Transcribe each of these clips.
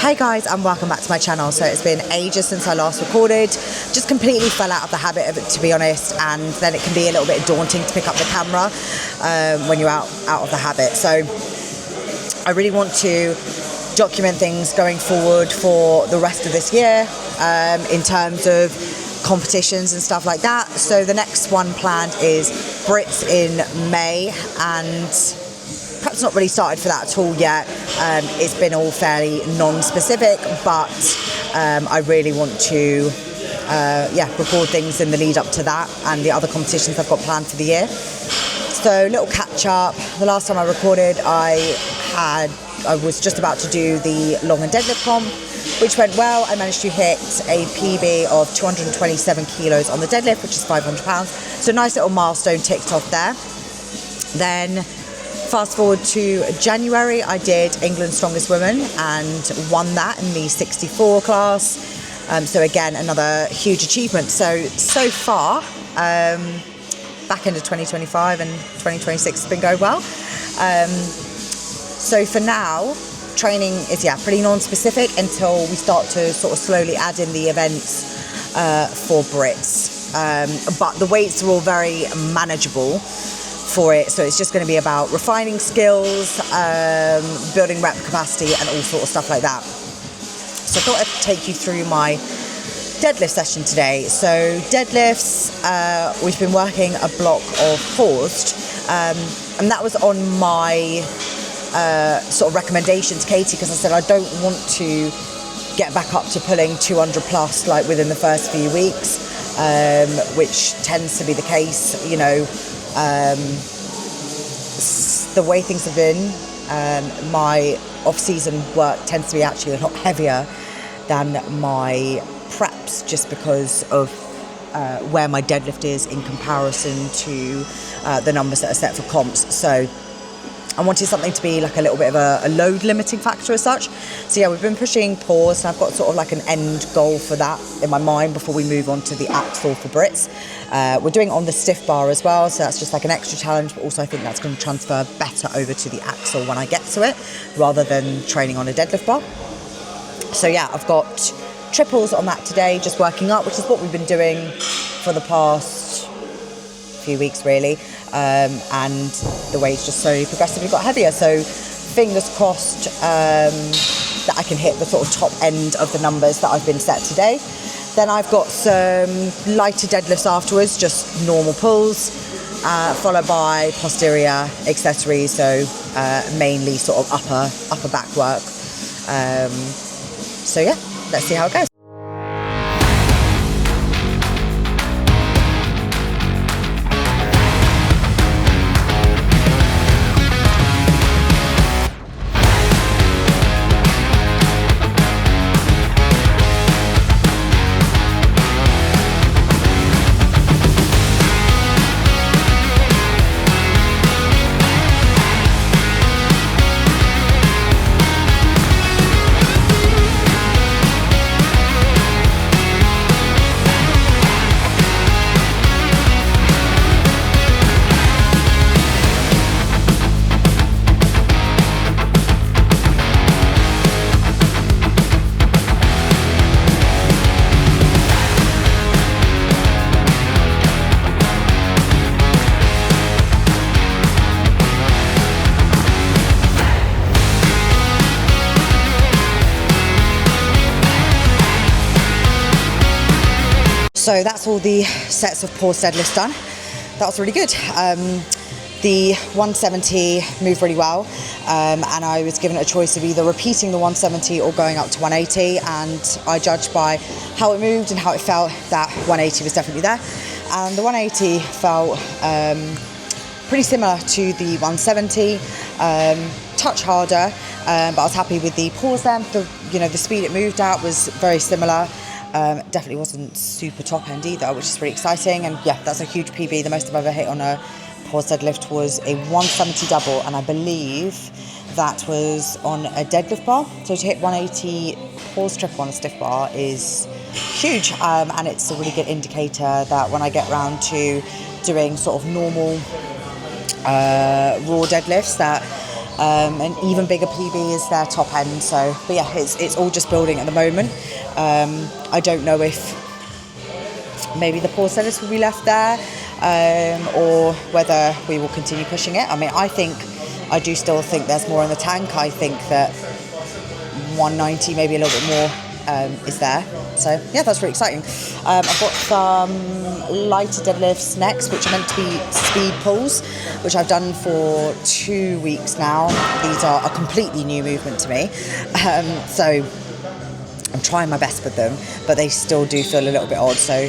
Hey guys, and welcome back to my channel. So it's been ages since I last recorded. Just completely fell out of the habit of it, to be honest, and then it can be a little bit daunting to pick up the camera when you're out of the habit. So I really want to document things going forward for the rest of this year in terms of competitions and stuff like that. So the next one planned is Brits in May, and perhaps not really started for that at all yet. It's been all fairly non-specific, but I really want to record things in the lead up to that and the other competitions I've got planned for the year. So little catch up. The last time I recorded, I was just about to do the long and deadlift comp, which went well. I managed to hit a PB of 227 kilos on the deadlift, which is 500 pounds. So nice little milestone ticked off there. Then fast forward to January, I did England's Strongest Woman and won that in the 64 class. So again, another huge achievement. So far, back into 2025 and 2026 has been going well. So for now, training is pretty non-specific until we start to sort of slowly add in the events for Brits. But the weights are all very manageable for it, so it's just going to be about refining skills, building rep capacity, and all sort of stuff like that. So I thought I'd take you through my deadlift session today. So deadlifts, we've been working a block of paused, and that was on my sort of recommendation to Katie, because I said I don't want to get back up to pulling 200 plus like within the first few weeks, which tends to be the case, you know. The way things have been, my off-season work tends to be actually a lot heavier than my preps, just because of where my deadlift is in comparison to the numbers that are set for comps. So I wanted something to be like a little bit of a load limiting factor as such. So yeah, we've been pushing pause, and I've got sort of like an end goal for that in my mind before we move on to the axle for Brits. We're doing it on the stiff bar as well, so that's just like an extra challenge, but also I think that's going to transfer better over to the axle when I get to it, rather than training on a deadlift bar. So yeah, I've got triples on that today, just working up, which is what we've been doing for the past few weeks really. And the weight's just slowly progressively got heavier, so fingers crossed that I can hit the sort of top end of the numbers that I've been set today. Then I've got some lighter deadlifts afterwards, just normal pulls, followed by posterior accessories, so mainly sort of upper back work. So yeah, let's see how it goes. So that's all the sets of pause deadlifts done. That was really good. The 170 moved really well, and I was given a choice of either repeating the 170 or going up to 180, and I judged by how it moved and how it felt that 180 was definitely there. And the 180 felt pretty similar to the 170, touch harder, but I was happy with the pause there. The speed it moved at was very similar. Definitely wasn't super top end either, which is really exciting. And yeah, that's a huge PB. The most I've ever hit on a pause deadlift was a 170 double, and I believe that was on a deadlift bar. So to hit 180 pause triple on a stiff bar is huge, and it's a really good indicator that when I get round to doing sort of normal raw deadlifts, that An even bigger PB is their top end. So, but yeah, it's all just building at the moment. I don't know if maybe the pause service will be left there, or whether we will continue pushing it. I mean, I do still think there's more in the tank. I think that 190, maybe a little bit more, is there. So yeah, that's really exciting. I've got some lighter deadlifts next, which are meant to be speed pulls, which I've done for 2 weeks now. These are a completely new movement to me. So I'm trying my best with them, but they still do feel a little bit odd. So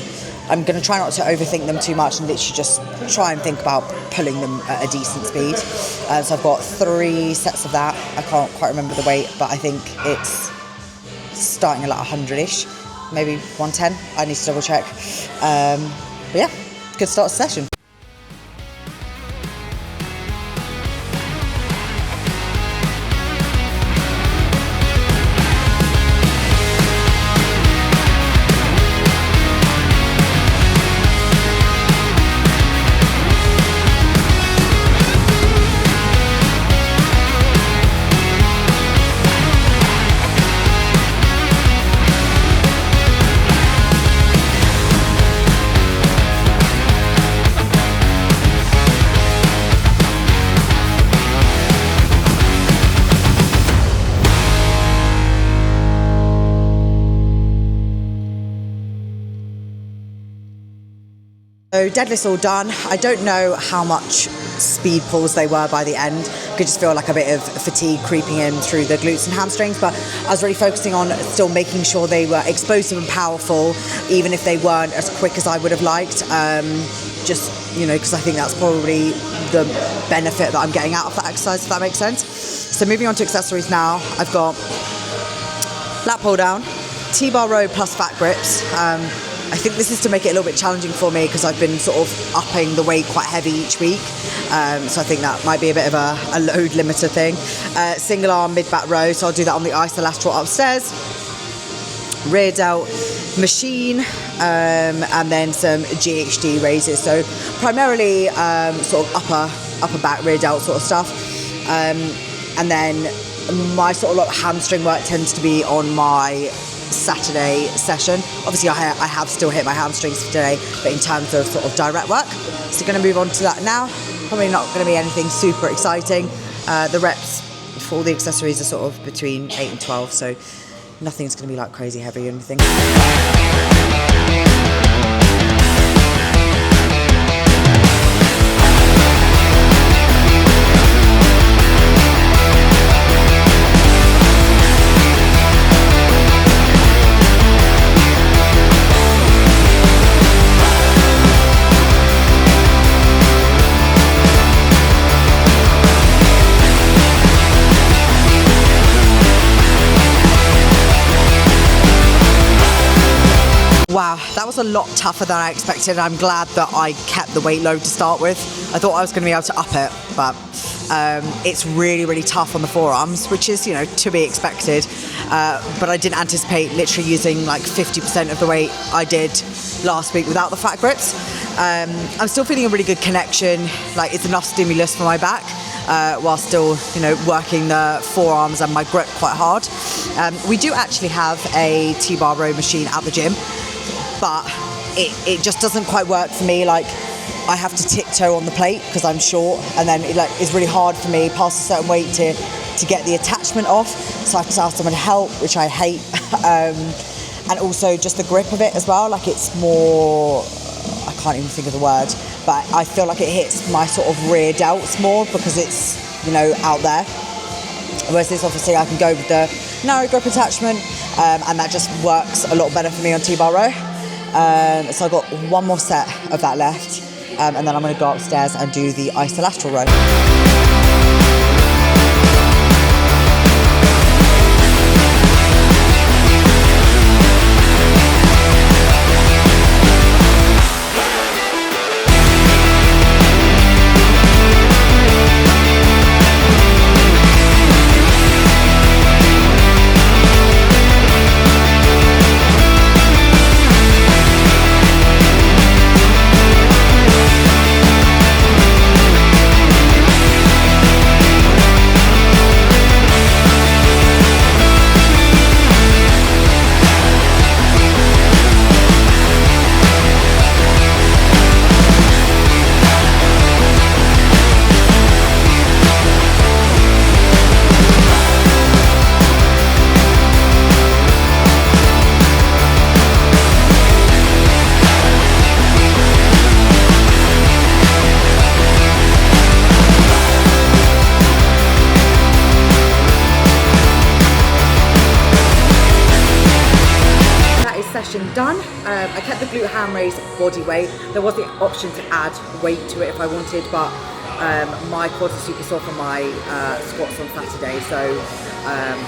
I'm going to try not to overthink them too much and literally just try and think about pulling them at a decent speed. So I've got 3 sets of that. I can't quite remember the weight, but I think it's starting at like 100-ish, maybe 110. I need to double check. But yeah, good start to the session. So deadlifts all done. I don't know how much speed pulls they were by the end. I could just feel like a bit of fatigue creeping in through the glutes and hamstrings, but I was really focusing on still making sure they were explosive and powerful, even if they weren't as quick as I would have liked. Just, you know, because I think that's probably the benefit that I'm getting out of that exercise, if that makes sense. So moving on to accessories now, I've got lat pull down, T-bar row plus fat grips. I think this is to make it a little bit challenging for me because I've been sort of upping the weight quite heavy each week. So I think that might be a bit of a load limiter thing. Single arm mid-back row, so I'll do that on the isolateral upstairs. Rear delt machine, and then some GHD raises. So primarily sort of upper back, rear delt sort of stuff. And then my sort of like hamstring work tends to be on my Saturday session. Obviously I have still hit my hamstrings today, but in terms of sort of direct work. So going to move on to that now. Probably not going to be anything super exciting. The reps for all the accessories are sort of between 8 and 12, so nothing's going to be like crazy heavy or anything. Wow, that was a lot tougher than I expected. I'm glad that I kept the weight low to start with. I thought I was going to be able to up it, but it's really, really tough on the forearms, which is, you know, to be expected. But I didn't anticipate literally using like 50% of the weight I did last week without the fat grips. I'm still feeling a really good connection. Like, it's enough stimulus for my back, while still, you know, working the forearms and my grip quite hard. We do actually have a T-bar row machine at the gym, but it just doesn't quite work for me. Like, I have to tiptoe on the plate because I'm short, and then it's really hard for me past a certain weight to get the attachment off, so I have to ask someone to help, which I hate. And also just the grip of it as well, like it's more, I can't even think of the word, but I feel like it hits my sort of rear delts more because it's, you know, out there. Whereas this, obviously, I can go with the narrow grip attachment, and that just works a lot better for me on T-bar row. So I've got one more set of that left, and then I'm going to go upstairs and do the isolateral row. session done. I kept the glute ham raise body weight. There was the option to add weight to it if I wanted, but my quads are super sore from my squats on Saturday, so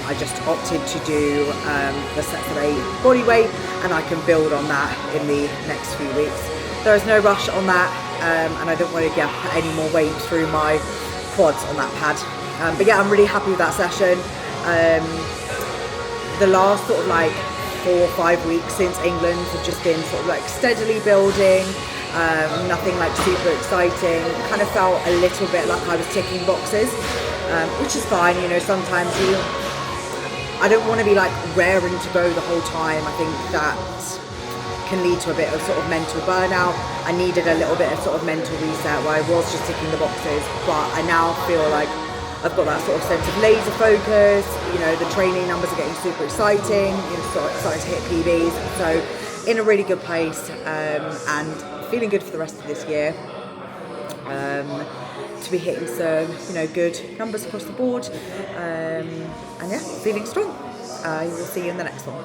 I just opted to do the sets of 8 body weight, and I can build on that in the next few weeks. There is no rush on that, and I don't want to put any more weight through my quads on that pad. But yeah, I'm really happy with that session. The last sort of like 4 or 5 weeks since England have just been sort of like steadily building. Nothing like super exciting. Kind of felt a little bit like I was ticking boxes, which is fine. You know, sometimes I don't want to be like raring to go the whole time. I think that can lead to a bit of sort of mental burnout. I needed a little bit of sort of mental reset where I was just ticking the boxes, but I now feel like I've got that sort of sense of laser focus. You know, the training numbers are getting super exciting. You know, starting to hit PBs. So in a really good place, and feeling good for the rest of this year. To be hitting some, you know, good numbers across the board. And yeah, feeling strong. We will see you in the next one.